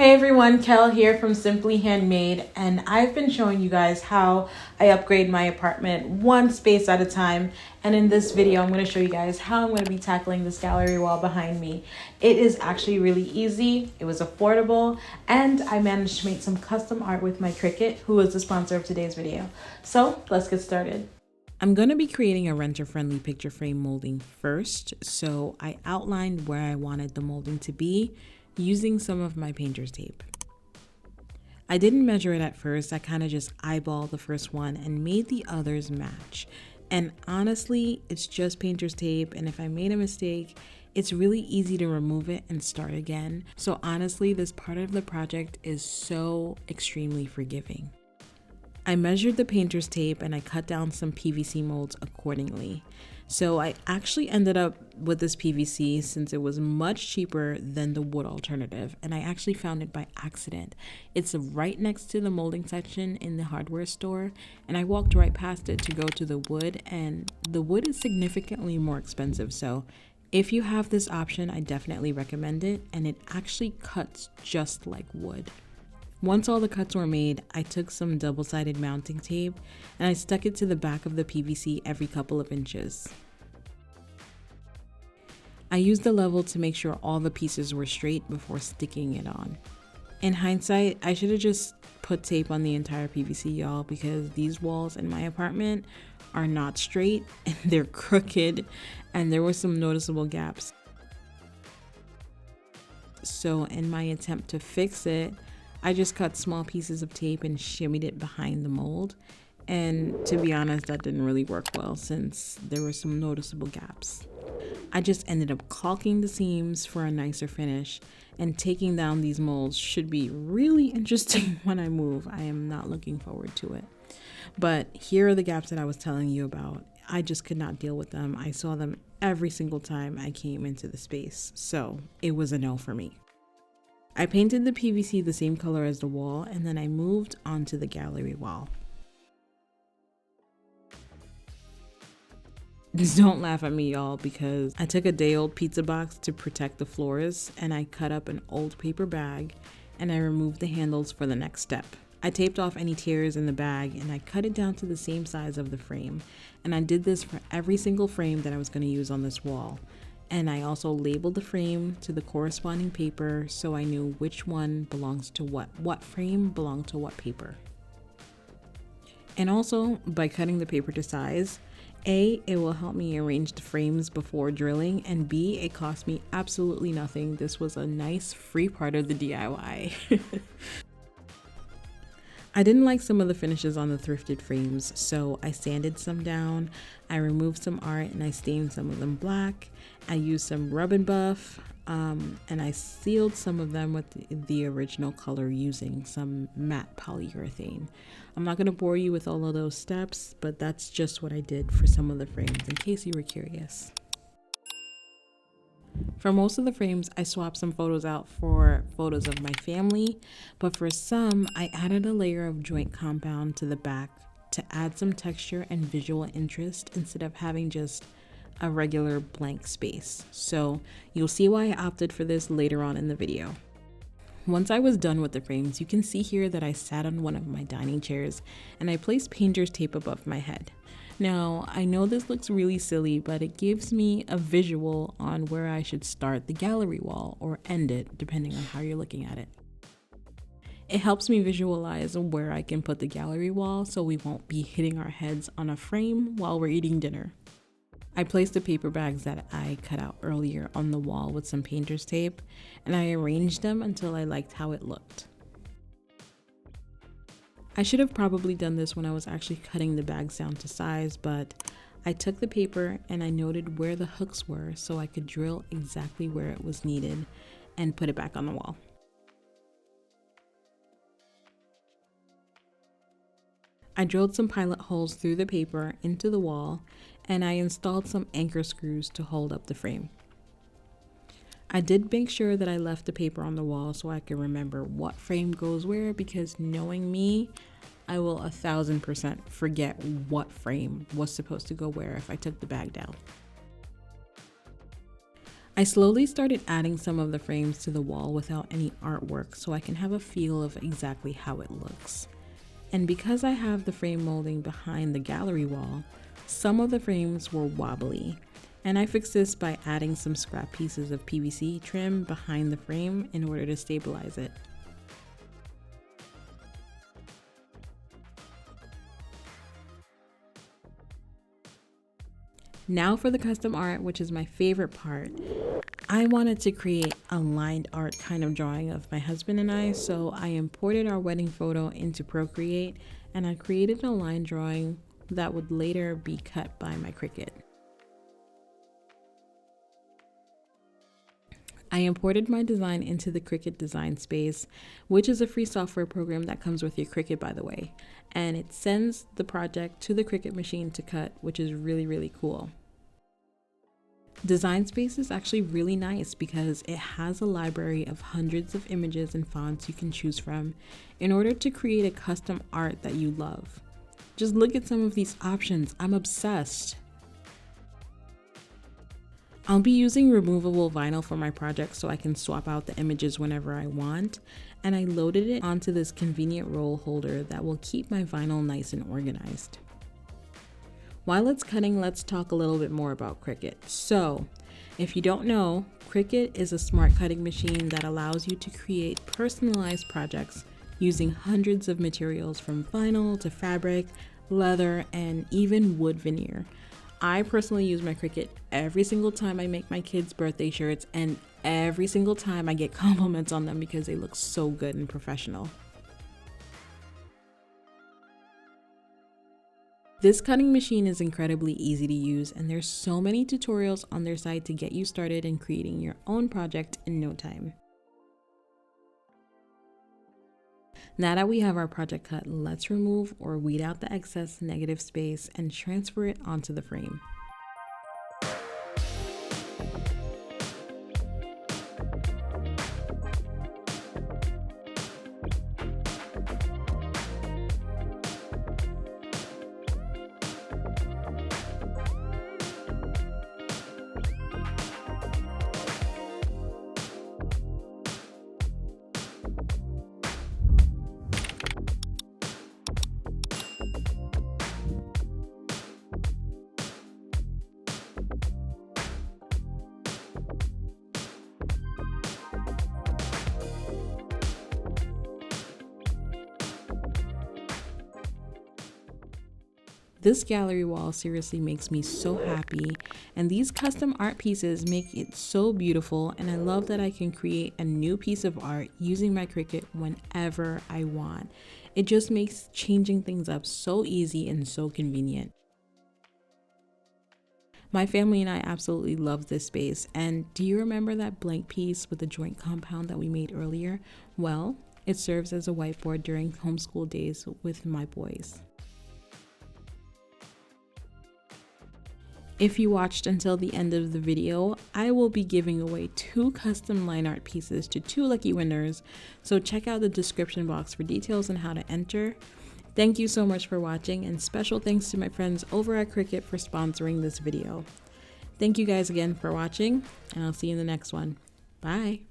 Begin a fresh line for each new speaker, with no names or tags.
Hey everyone, Kell here from Simply Handmade, and I've been showing you guys how I upgrade my apartment one space at a time. And in this video, I'm going to show you guys how I'm going to be tackling this gallery wall behind me. It is actually really easy, it was affordable, and I managed to make some custom art with my Cricut, who is the sponsor of today's video. So let's get started. I'm going to be creating a renter-friendly picture frame molding first, so I outlined where I wanted the molding to be using some of my painter's tape. I didn't measure it at first, I kind of just eyeballed the first one and made the others match. And honestly, it's just painter's tape, and if I made a mistake, it's really easy to remove it and start again. So honestly, this part of the project is so extremely forgiving. I measured the painter's tape and I cut down some PVC molds accordingly. So I actually ended up with this PVC since it was much cheaper than the wood alternative, and I actually found it by accident. It's right next to the molding section in the hardware store, and I walked right past it to go to the wood, and the wood is significantly more expensive. So if you have this option, I definitely recommend it, and it actually cuts just like wood. Once all the cuts were made, I took some double-sided mounting tape and I stuck it to the back of the PVC every couple of inches. I used the level to make sure all the pieces were straight before sticking it on. In hindsight, I should have just put tape on the entire PVC, y'all, because these walls in my apartment are not straight and they're crooked, and there were some noticeable gaps. So in my attempt to fix it, I just cut small pieces of tape and shimmied it behind the mold. And to be honest, that didn't really work well since there were some noticeable gaps. I just ended up caulking the seams for a nicer finish, and taking down these molds should be really interesting when I move. I am not looking forward to it. But here are the gaps that I was telling you about. I just could not deal with them. I saw them every single time I came into the space, so it was a no for me. I painted the PVC the same color as the wall, and then I moved onto the gallery wall. Don't laugh at me, y'all, because I took a day-old pizza box to protect the floors, and I cut up an old paper bag, and I removed the handles for the next step. I taped off any tears in the bag, and I cut it down to the same size of the frame. And I did this for every single frame that I was going to use on this wall. And I also labeled the frame to the corresponding paper so I knew which one belongs to what frame belonged to what paper. And also, by cutting the paper to size, A, it will help me arrange the frames before drilling, and B, it cost me absolutely nothing. This was a nice free part of the DIY. I didn't like some of the finishes on the thrifted frames, so I sanded some down, I removed some art, and I stained some of them black. I used some rub and buff, and I sealed some of them with the original color using some matte polyurethane. I'm not going to bore you with all of those steps, but that's just what I did for some of the frames in case you were curious. For most of the frames, I swapped some photos out for photos of my family, but for some, I added a layer of joint compound to the back to add some texture and visual interest instead of having just a regular blank space. So you'll see why I opted for this later on in the video. Once I was done with the frames, you can see here that I sat on one of my dining chairs and I placed painter's tape above my head. Now, I know this looks really silly, but it gives me a visual on where I should start the gallery wall or end it, depending on how you're looking at it. It helps me visualize where I can put the gallery wall so we won't be hitting our heads on a frame while we're eating dinner. I placed the paper bags that I cut out earlier on the wall with some painter's tape, and I arranged them until I liked how it looked. I should have probably done this when I was actually cutting the bags down to size, but I took the paper and I noted where the hooks were so I could drill exactly where it was needed and put it back on the wall. I drilled some pilot holes through the paper into the wall, and I installed some anchor screws to hold up the frame. I did make sure that I left the paper on the wall so I could remember what frame goes where, because knowing me, I will 1000% forget what frame was supposed to go where if I took the bag down. I slowly started adding some of the frames to the wall without any artwork so I can have a feel of exactly how it looks. And because I have the frame molding behind the gallery wall, some of the frames were wobbly. And I fixed this by adding some scrap pieces of PVC trim behind the frame in order to stabilize it. Now for the custom art, which is my favorite part. I wanted to create a lined art kind of drawing of my husband and I, so I imported our wedding photo into Procreate and I created a line drawing that would later be cut by my Cricut. I imported my design into the Cricut design space, which is a free software program that comes with your Cricut, by the way, and it sends the project to the Cricut machine to cut, which is really cool. Design Space is actually really nice because it has a library of hundreds of images and fonts you can choose from in order to create a custom art that you love. Just look at some of these options. I'm obsessed. I'll be using removable vinyl for my project so I can swap out the images whenever I want, and I loaded it onto this convenient roll holder that will keep my vinyl nice and organized. While it's cutting, let's talk a little bit more about Cricut. So, if you don't know, Cricut is a smart cutting machine that allows you to create personalized projects using hundreds of materials from vinyl to fabric, leather, and even wood veneer. I personally use my Cricut every single time I make my kids' birthday shirts, and every single time I get compliments on them because they look so good and professional. This cutting machine is incredibly easy to use, and there's so many tutorials on their site to get you started in creating your own project in no time. Now that we have our project cut, let's remove or weed out the excess negative space and transfer it onto the frame. This gallery wall seriously makes me so happy, and these custom art pieces make it so beautiful, and I love that I can create a new piece of art using my Cricut whenever I want. It just makes changing things up so easy and so convenient. My family and I absolutely love this space, and do you remember that blank piece with the joint compound that we made earlier? Well, it serves as a whiteboard during homeschool days with my boys. If you watched until the end of the video, I will be giving away 2 custom line art pieces to 2 lucky winners, so check out the description box for details on how to enter. Thank you so much for watching, and special thanks to my friends over at Cricut for sponsoring this video. Thank you guys again for watching, and I'll see you in the next one. Bye!